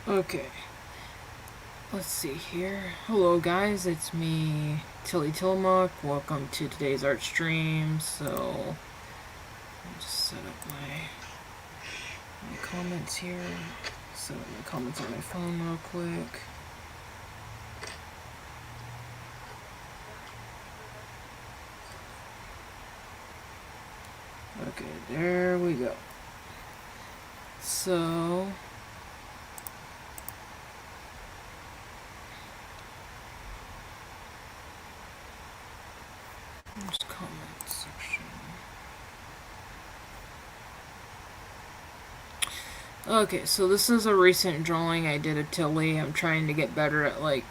Okay. Let's see here. Hello guys, it's me, Tillamook. Welcome to today's art stream. So, I'll just set up my comments here. Set up my comments on my phone real quick. Okay, there we go. So, there's comment section. Okay, so this is a recent drawing I did of Tilly. I'm trying to get better at like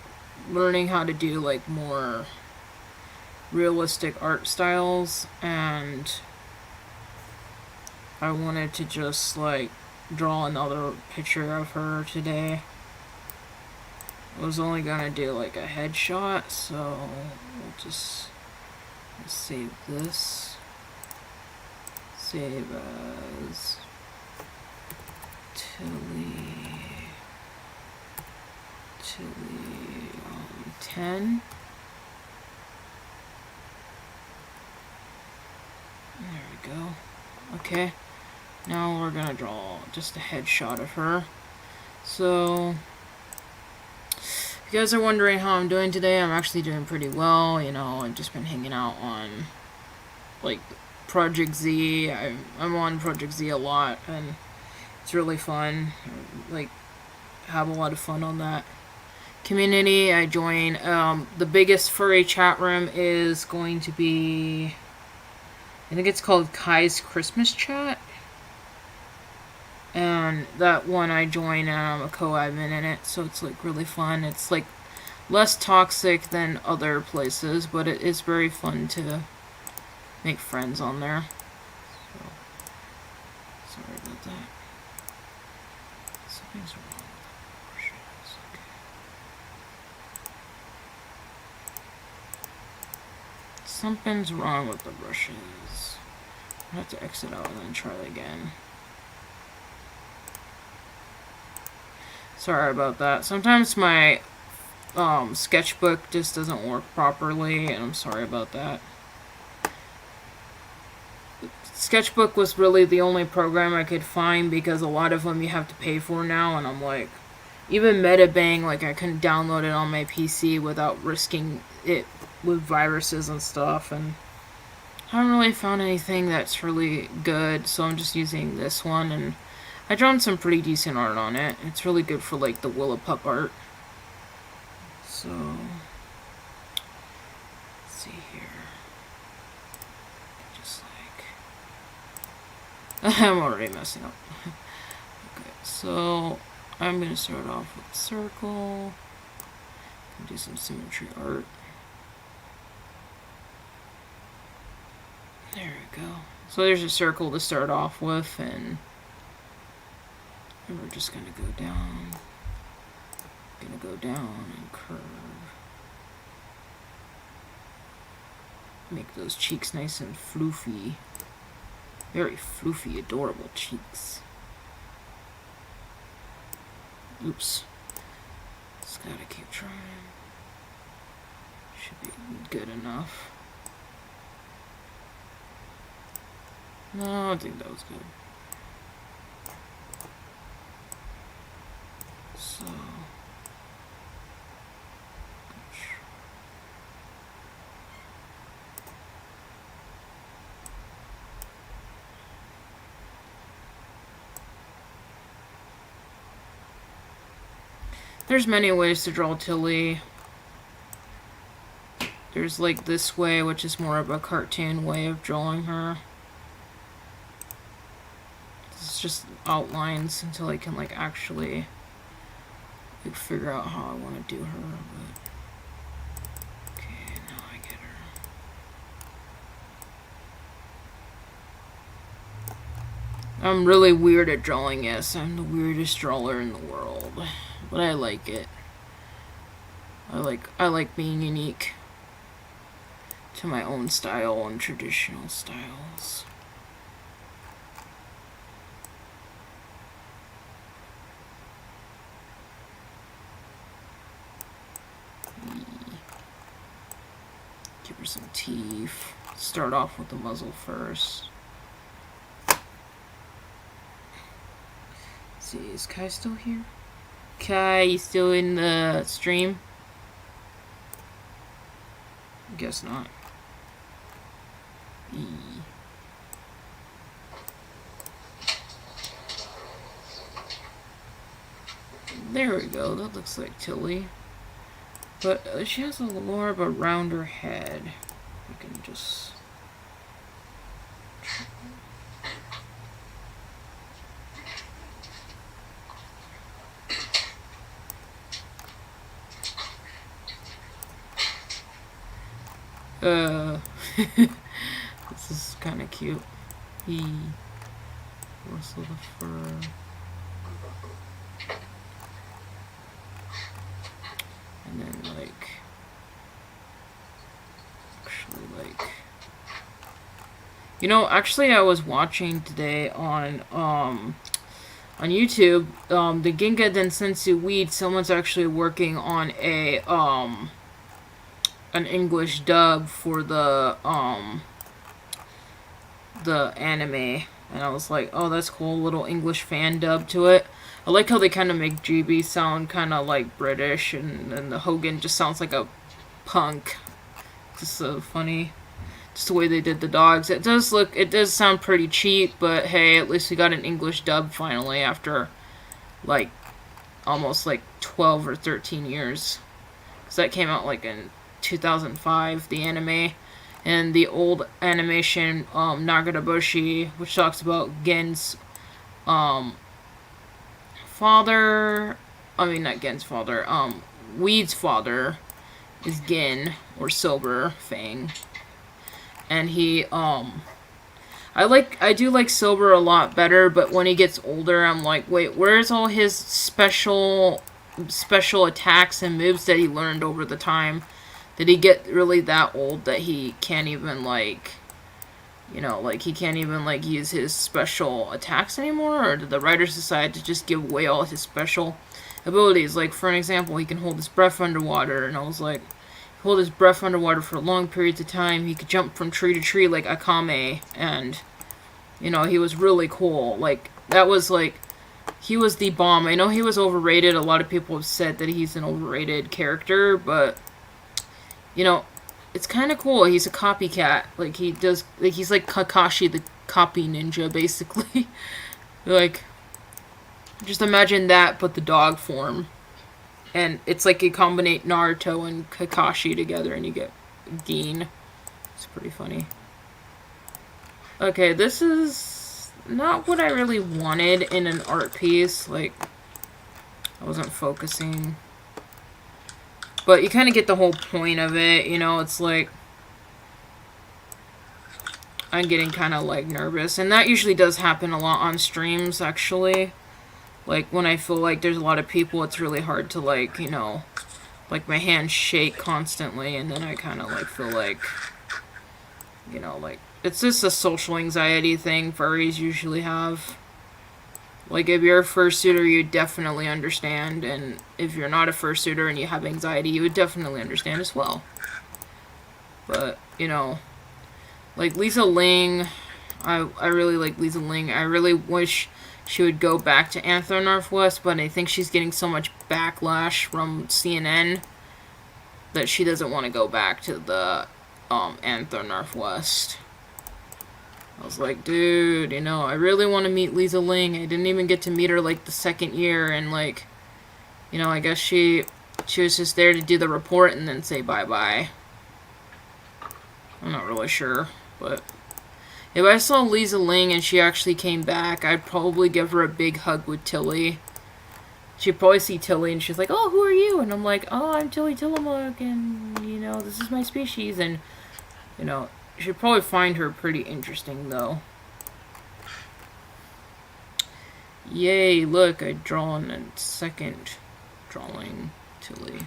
learning how to do like more realistic art styles, and I wanted to just like draw another picture of her today. I was only gonna do like a headshot, so we'll just save this. Save as Tilly 10. There we go. Okay. Now we're gonna draw just a headshot of her. So, if you guys are wondering how I'm doing today, I'm actually doing pretty well. You know, I've just been hanging out on, like, Project Z. I'm on Project Z a lot, and it's really fun. Like, have a lot of fun on that community. I join, the biggest furry chat room is going to be, I think it's called Kai's Christmas Chat. And that one I join, and I'm a co-admin in it, so it's like really fun. It's like less toxic than other places, but it is very fun to make friends on there. So, sorry about that. Something's wrong with the brushes. Okay. Something's wrong with the brushes. I have to exit out and then try it again. Sorry about that. Sometimes my sketchbook just doesn't work properly, and I'm sorry about that. Sketchbook was really the only program I could find, because a lot of them you have to pay for now, and I'm like, even Metabang, like I couldn't download it on my PC without risking it with viruses and stuff, and I haven't really found anything that's really good, so I'm just using this one, and I drawn some pretty decent art on it. It's really good for like the Pup art. So, let's see here. Just like, I'm already messing up. Okay, so I'm gonna start off with circle and do some symmetry art. There we go. So there's a circle to start off with, and we're just gonna go down. And curve. Make those cheeks nice and floofy. Very floofy, adorable cheeks. Oops. Just gotta keep trying. Should be good enough. No, I think that was good. So, there's many ways to draw Tilly. There's like this way, which is more of a cartoon way of drawing her. It's just outlines until I can like actually like figure out how I want to do her. But okay, now I get her. I'm really weird at drawing, yes. I'm the weirdest drawer in the world. But I like it. I like being unique to my own style and traditional styles. some teeth. Start off with the muzzle first. Let's see, is Kai still here? Kai, you still in the stream? Guess not. There we go, that looks like Tilly. But she has a more of a rounder head. We can just... this is kind of cute. Rustle the fur. And then, like, actually, like, you know, actually, I was watching today on YouTube, the Ginga Densensu Weed. Someone's actually working on a an English dub for the anime, and I was like, oh, that's cool, little English fan dub to it. I like how they kind of make GB sound kind of like British, and the Hogan just sounds like a punk. Just so funny. Just the way they did the dogs. It does sound pretty cheap, but hey, at least we got an English dub finally after like almost like 12 or 13 years. Because that came out like in 2005, the anime. And the old animation, Nagaraboshi, which talks about Gen's father, I mean not Gen's father, Weed's father is Gen, or Silver Fang. And he, I do like Silver a lot better, but when he gets older, I'm like, wait, where's all his special attacks and moves that he learned over the time? Did he get really that old that he can't even, like, you know, like, he can't even, like, use his special attacks anymore? Or did the writers decide to just give away all his special abilities? Like, for an example, he can hold his breath underwater, and I was like, hold his breath underwater for long periods of time. He could jump from tree to tree like Akame, and, you know, he was really cool. Like, that was, like, he was the bomb. I know he was overrated. A lot of people have said that he's an overrated character, but... you know, it's kind of cool. He's a copycat. Like, he's like Kakashi the copy ninja, basically. Like, just imagine that, but the dog form. And it's like you combine Naruto and Kakashi together and you get Gin. It's pretty funny. Okay, this is not what I really wanted in an art piece. Like, I wasn't focusing... but you kind of get the whole point of it, you know, it's like, I'm getting kind of, like, nervous. And that usually does happen a lot on streams, actually. Like, when I feel like there's a lot of people, it's really hard to, like, you know, like, my hands shake constantly, and then I kind of, like, feel like, you know, like, it's just a social anxiety thing furries usually have. Like, if you're a fursuiter, you definitely understand, and if you're not a fursuiter and you have anxiety, you would definitely understand as well. But, you know, like Lisa Ling, I really like Lisa Ling. I really wish she would go back to Anther Northwest, but I think she's getting so much backlash from CNN that she doesn't want to go back to the Anther Northwest. I was like, dude, you know, I really want to meet Lisa Ling. I didn't even get to meet her, like, the second year, and, like, you know, I guess she was just there to do the report and then say bye-bye. I'm not really sure, but if I saw Lisa Ling and she actually came back, I'd probably give her a big hug with Tilly. She'd probably see Tilly and she's like, oh, who are you? And I'm like, oh, I'm Tilly Tillamook, and, you know, this is my species, and, you know... you should probably find her pretty interesting, though. Yay, look, I drawn a second drawing Tilly.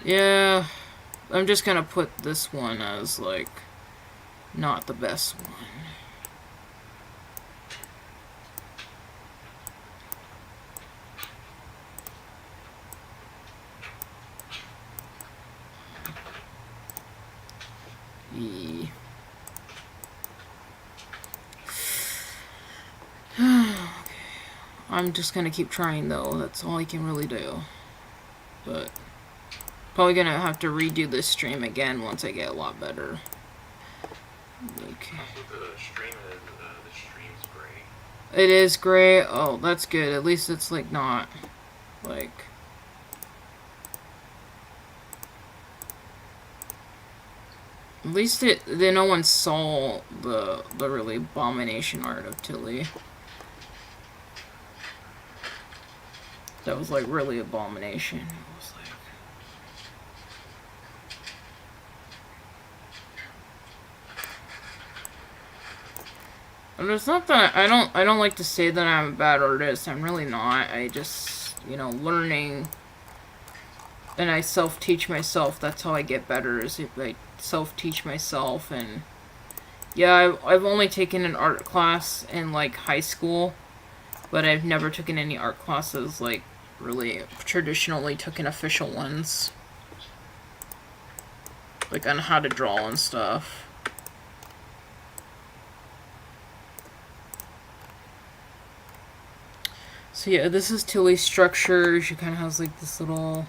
Yeah, I'm just gonna put this one as, like, not the best one. E. I'm just gonna keep trying though. That's all I can really do. But probably gonna have to redo this stream again once I get a lot better. Okay. The stream's great. It is great. Oh, that's good. At least it's like not like. At least no one saw the really abomination art of Tilly. That was like really abomination. It was like. And it's not that I don't like to say that I'm a bad artist. I'm really not. I just, you know, learning, and I self-teach myself. That's how I get better, is if I self-teach myself. And yeah, I've only taken an art class in like high school, but I've never taken any art classes like really traditionally taken official ones, like on how to draw and stuff. So yeah, this is Tilly's structure. She kind of has like this little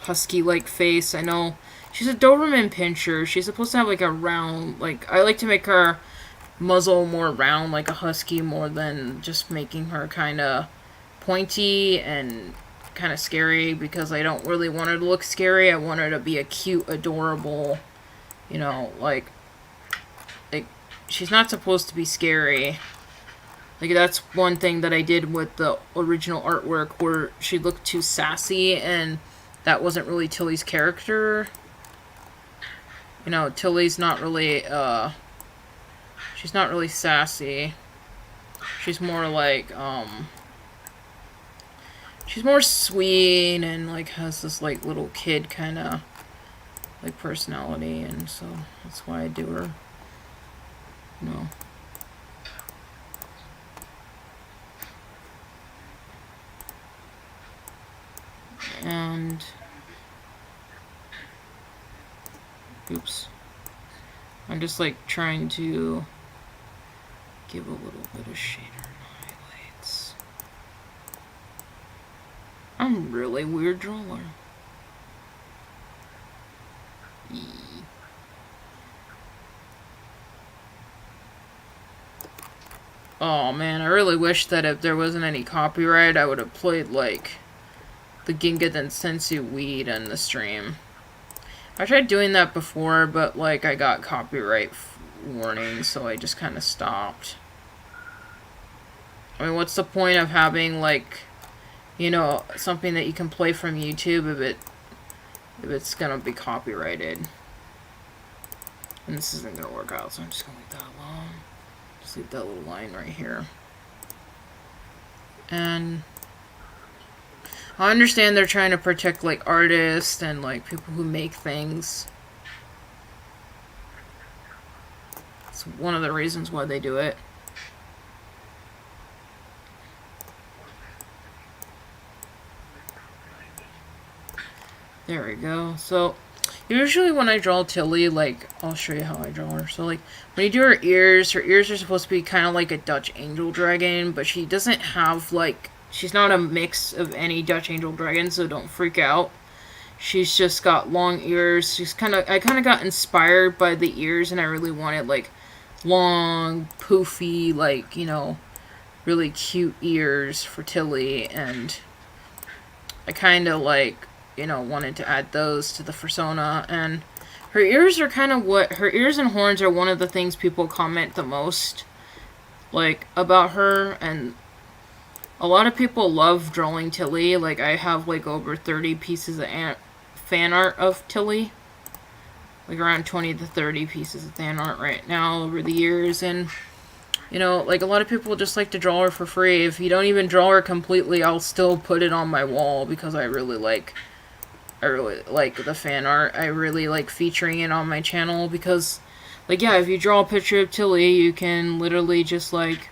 husky-like face. I know she's a Doberman Pinscher. She's supposed to have like a round, like, I like to make her muzzle more round like a husky more than just making her kind of pointy and kind of scary, because I don't really want her to look scary. I want her to be a cute, adorable, you know, like she's not supposed to be scary. Like, that's one thing that I did with the original artwork, where she looked too sassy, and that wasn't really Tilly's character. You know, Tilly's not really, she's not really sassy. She's more like, she's more sweet and, like, has this, like, little kid kind of, like, personality, and so that's why I do her. You know. And oops, I'm just like trying to give a little bit of shader and highlights. I'm really weird drawer. Oh man, I really wish that if there wasn't any copyright, I would have played like the Ginga Densetsu weed in the stream. I tried doing that before, but like I got copyright warnings, so I just kind of stopped. I mean, what's the point of having like, you know, something that you can play from YouTube if it's gonna be copyrighted? And this isn't gonna work out, so I'm just gonna leave that alone. Just leave that little line right here. And I understand they're trying to protect, like, artists and, like, people who make things. It's one of the reasons why they do it. There we go. So, usually when I draw Tilly, like, I'll show you how I draw her. So, like, when you do her ears are supposed to be kind of like a Dutch angel dragon, but she doesn't have, like, she's not a mix of any Dutch angel dragon, so don't freak out. She's just got long ears. I kind of got inspired by the ears, and I really wanted, like, long, poofy, like, you know, really cute ears for Tilly, and I kind of, like, you know, wanted to add those to the persona. And her ears are kind of her ears and horns are one of the things people comment the most, like, about her. And a lot of people love drawing Tilly. Like, I have like over 30 pieces of fan art of Tilly, like around 20 to 30 pieces of fan art right now over the years. And you know, like, a lot of people just like to draw her for free. If you don't even draw her completely, I'll still put it on my wall, because I really like the fan art. I really like featuring it on my channel, because, like, yeah, if you draw a picture of Tilly, you can literally just, like,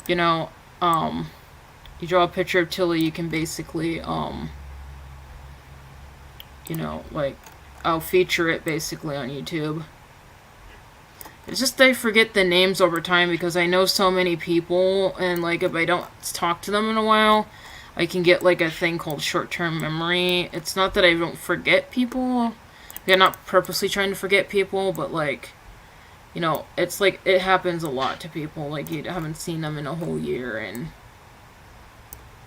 you know, you draw a picture of Tilly, you can basically, you know, like, I'll feature it basically on YouTube. It's just I forget the names over time because I know so many people, and like if I don't talk to them in a while, I can get like a thing called short-term memory. It's not that I don't forget people. I'm not purposely trying to forget people, but like, you know, it's like it happens a lot to people. Like you haven't seen them in a whole year, and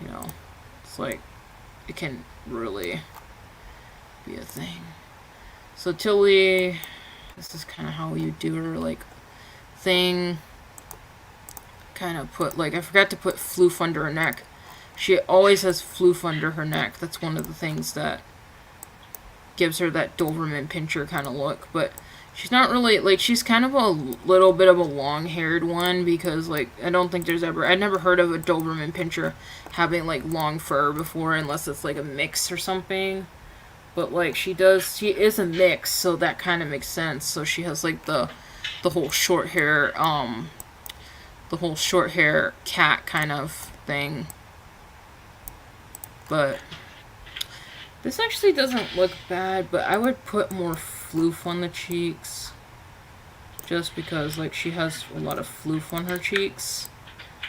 you know, it's like it can really be a thing. So Tilly, this is kind of how you do her like thing. Kind of put like I forgot to put floof under her neck. She always has floof under her neck. That's one of the things that gives her that Doberman Pinscher kind of look. But she's not really like she's kind of a little bit of a long-haired one because like I don't think there's ever I'd never heard of a Doberman Pinscher having like long fur before unless it's like a mix or something. But like she is a mix, so that kind of makes sense. So she has like the whole short hair cat kind of thing. But this actually doesn't look bad, but I would put more floof on the cheeks. Just because like she has a lot of floof on her cheeks.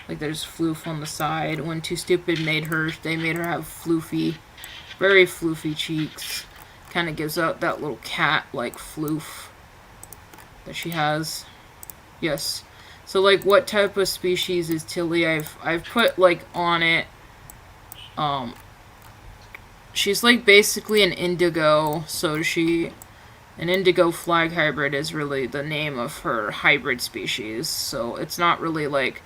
Like there's floof on the side. When Too Stupid they made her have floofy, very floofy cheeks. Kind of gives out that little cat-like floof that she has. Yes. So like what type of species is Tilly? I've put like on it. She's like basically an indigo. So an indigo flag hybrid is really the name of her hybrid species. So it's not really like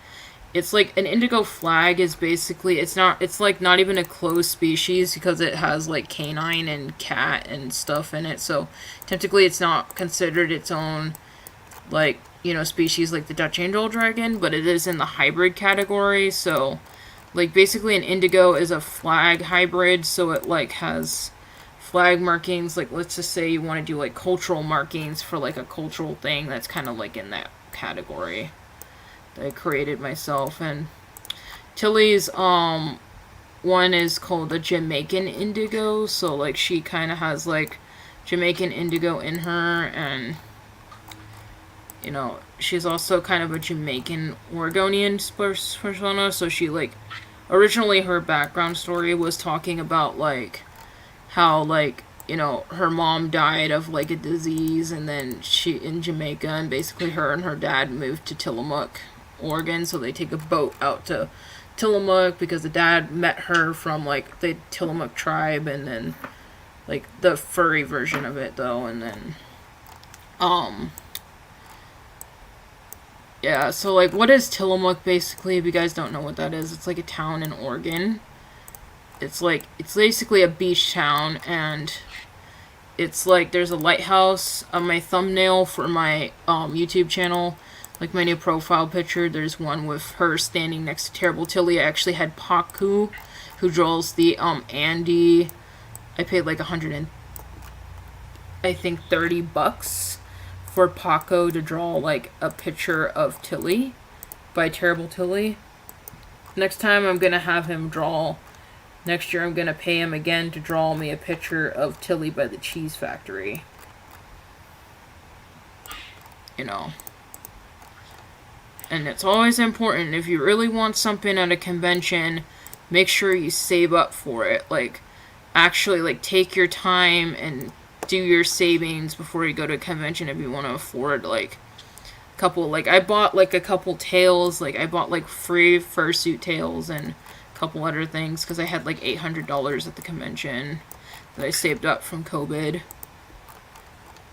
it's like an indigo flag is basically it's like not even a closed species because it has like canine and cat and stuff in it. So technically it's not considered its own like, you know, species like the Dutch Angel Dragon, but it is in the hybrid category. So like basically an indigo is a flag hybrid, so it like has flag markings. Like let's just say you want to do like cultural markings for like a cultural thing that's kind of like in that category that I created myself. And Tilly's one is called a Jamaican indigo, so like she kind of has like Jamaican indigo in her, and you know she's also kind of a Jamaican Oregonian persona. So she like originally her background story was talking about like how like, you know, her mom died of like a disease, and then she in Jamaica, and basically her and her dad moved to Tillamook, Oregon. So they take a boat out to Tillamook because the dad met her from like the Tillamook tribe, and then like the furry version of it though, and then yeah, so like what is Tillamook basically? If you guys don't know what that is, it's like a town in Oregon. It's basically a beach town, and it's like there's a lighthouse on my thumbnail for my YouTube channel. Like my new profile picture, there's one with her standing next to Terrible Tilly. I actually had Paku, who draws the Andy. I paid like $130 for Paco to draw like a picture of Tilly by Terrible Tilly. Next time I'm gonna have him draw. Next year I'm gonna pay him again to draw me a picture of Tilly by the Cheese Factory. You know. And it's always important, if you really want something at a convention, make sure you save up for it. Like, actually, like, take your time and do your savings before you go to a convention if you want to afford, like, a couple, like, I bought, like, a couple tails, like, I bought, like, free fursuit tails and a couple other things, because I had, like, $800 at the convention that I saved up from COVID.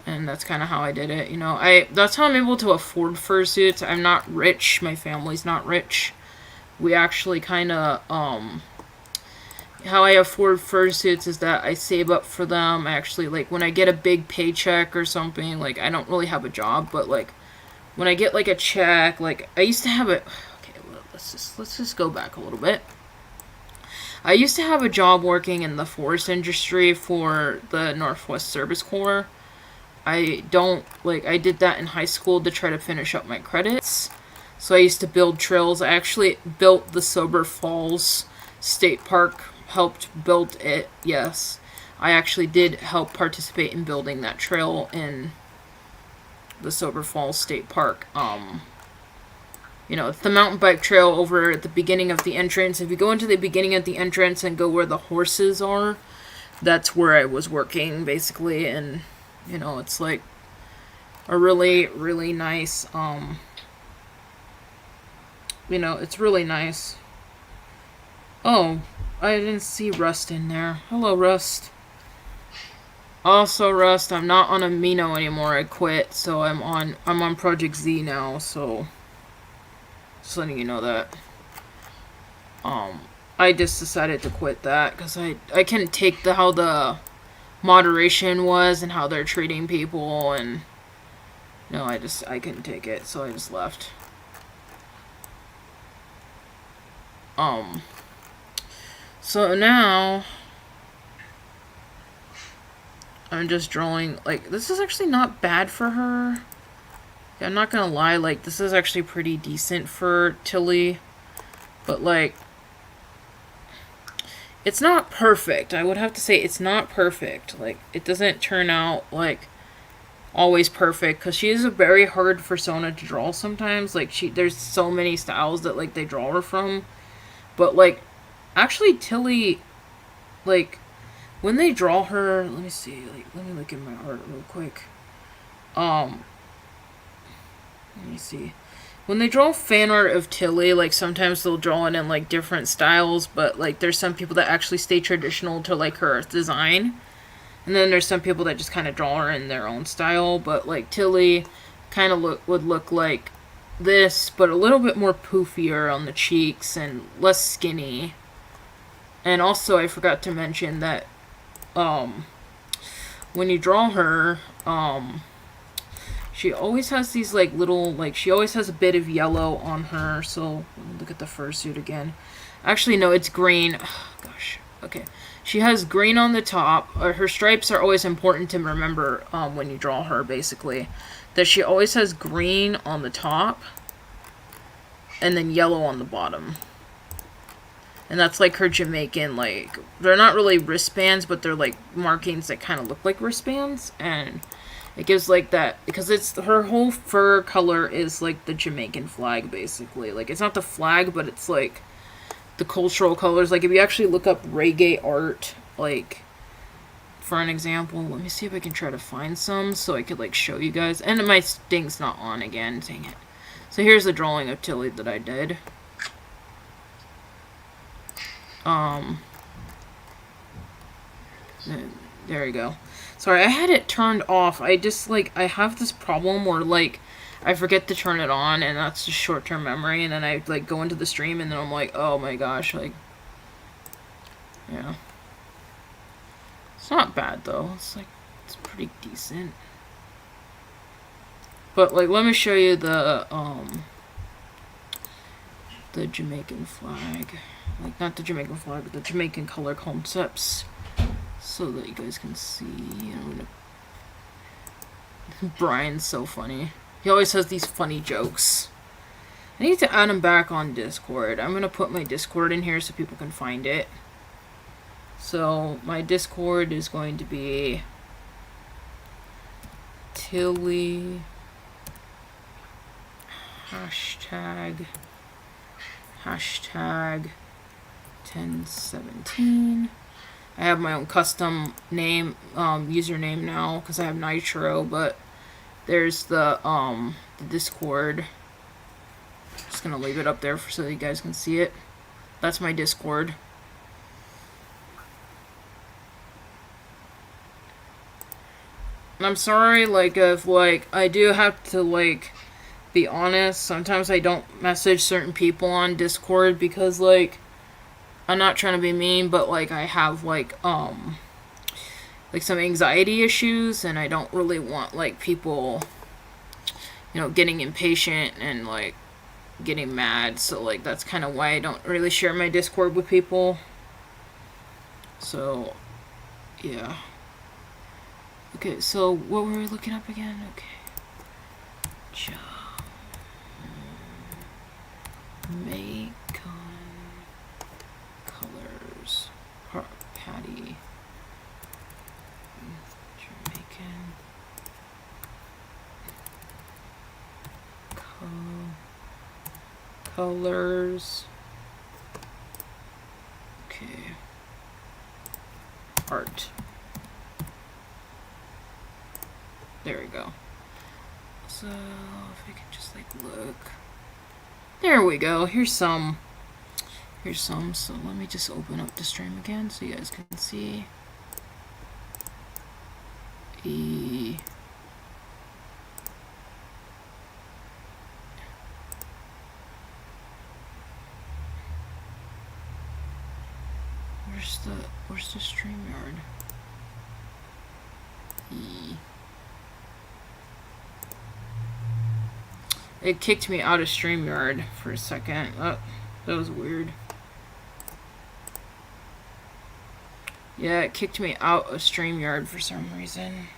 And that's kind of how I did it, you know. That's how I'm able to afford fursuits. I'm not rich. My family's not rich. We actually kind of, how I afford fursuits is that I save up for them. I actually, like, when I get a big paycheck or something, like, I don't really have a job, but, like, when I get, like, a check, like, I used to have a, okay, let's just go back a little bit. I used to have a job working in the forest industry for the Northwest Service Corps. I did that in high school to try to finish up my credits. So I used to build trails. I actually built the Sober Falls State Park, helped build it, yes. I actually did help participate in building that trail in the Silver Falls State Park. You know, it's the mountain bike trail over at the beginning of the entrance. If you go into the beginning of the entrance and go where the horses are, that's where I was working, basically. And, you know, it's like a really, really nice, you know, it's really nice. Oh, I didn't see Rust in there. Hello, Rust. Also, Rust, I'm not on Amino anymore. I quit, so I'm on Project Z now, so just letting you know that. I just decided to quit that because I can't take how the moderation was and how they're treating people, and no, I couldn't take it, so I just left. So now I'm just drawing, like, this is actually not bad for her. I'm not gonna lie, like, this is actually pretty decent for Tilly. But, like, it's not perfect. I would have to say it's not perfect. Like, it doesn't turn out, like, always perfect. Because she is a very hard persona to draw sometimes. Like, there's so many styles that, like, they draw her from. But, like, actually, Tilly, like, when they draw her, let me see, like, let me look at my art real quick. Let me see. When they draw fan art of Tilly, like, sometimes they'll draw it in, like, different styles, but, like, there's some people that actually stay traditional to, like, her design. And then there's some people that just kind of draw her in their own style, but, like, Tilly kind of would look like this, but a little bit more poofier on the cheeks and less skinny. And also, I forgot to mention that, when you draw her, she always has these, like, little, like, she always has a bit of yellow on her. So, look at the fursuit again. Actually, no, it's green. Oh, gosh. Okay. She has green on the top. Her stripes are always important to remember when you draw her, basically. That she always has green on the top. And then yellow on the bottom. And that's, like, her Jamaican, like, they're not really wristbands, but they're, like, markings that kind of look like wristbands. And it gives, like, that, because it's, her whole fur color is, like, the Jamaican flag, basically. Like, it's not the flag, but it's, like, the cultural colors. Like, if you actually look up reggae art, like, for an example, let me see if I can try to find some so I could, like, show you guys. And my thing's not on again, dang it. So here's the drawing of Tilly that I did. There you go. Sorry, I had it turned off. I just, like, I have this problem where, like, I forget to turn it on, and that's just short-term memory, and then I, like, go into the stream, and then I'm like, oh my gosh, like, yeah. It's not bad, though. It's, like, it's pretty decent. But, like, let me show you the Jamaican flag. Like, not the Jamaican flag, but the Jamaican color concepts. So that you guys can see. Brian's so funny. He always has these funny jokes. I need to add him back on Discord. I'm going to put my Discord in here so people can find it. So, my Discord is going to be Tilly hashtag 1017. I have my own custom name, username now because I have Nitro, but there's the Discord. Just gonna leave it up there so that you guys can see it. That's my Discord. And I'm sorry, like, if, like, I do have to, like, be honest, sometimes I don't message certain people on Discord because, like, I'm not trying to be mean, but, like, I have, like, some anxiety issues, and I don't really want, like, people, you know, getting impatient and, like, getting mad, so, like, that's kind of why I don't really share my Discord with people. So, yeah. Okay, so, what were we looking up again? Okay. Macon colors. Patty. colors. Okay. Art. There we go. So, if I can just, like, look. There we go. Here's some. So, let me just open up the stream again so you guys can see. Where's the StreamYard? It kicked me out of StreamYard for a second. Oh, that was weird. Yeah, it kicked me out of StreamYard for some reason.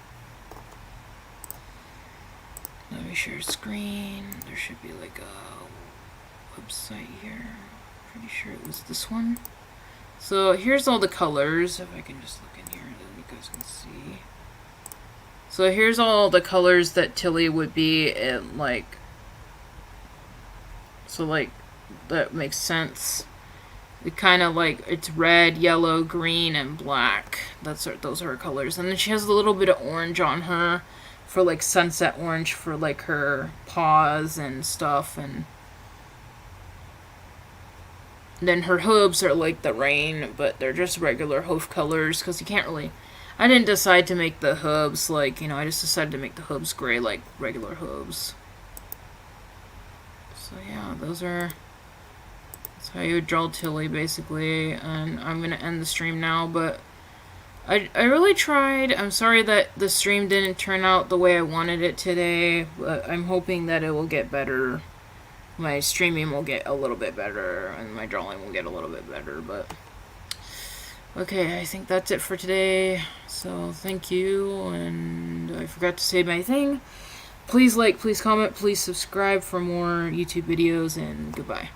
Let me share screen. There should be like a website here. Pretty sure it was this one. So here's all the colors. If I can just look in here, then you guys can see. So here's all the colors that Tilly would be in, like. So like, that makes sense. It kind of like, it's red, yellow, green, and black. Those are her colors. And then she has a little bit of orange on her for like sunset orange for like her paws and stuff. And then her hooves are like the rain, but they're just regular hoof colors because you can't really... I didn't decide to make the hooves like, I just decided to make the hooves gray like regular hooves. So yeah, that's how you would draw Tilly basically. And I'm gonna end the stream now, but I really tried. I'm sorry that the stream didn't turn out the way I wanted it today, but I'm hoping that it will get better. My streaming will get a little bit better, and my drawing will get a little bit better, but... Okay, I think that's it for today. So, thank you, and I forgot to say my thing. Please like, please comment, please subscribe for more YouTube videos, and goodbye.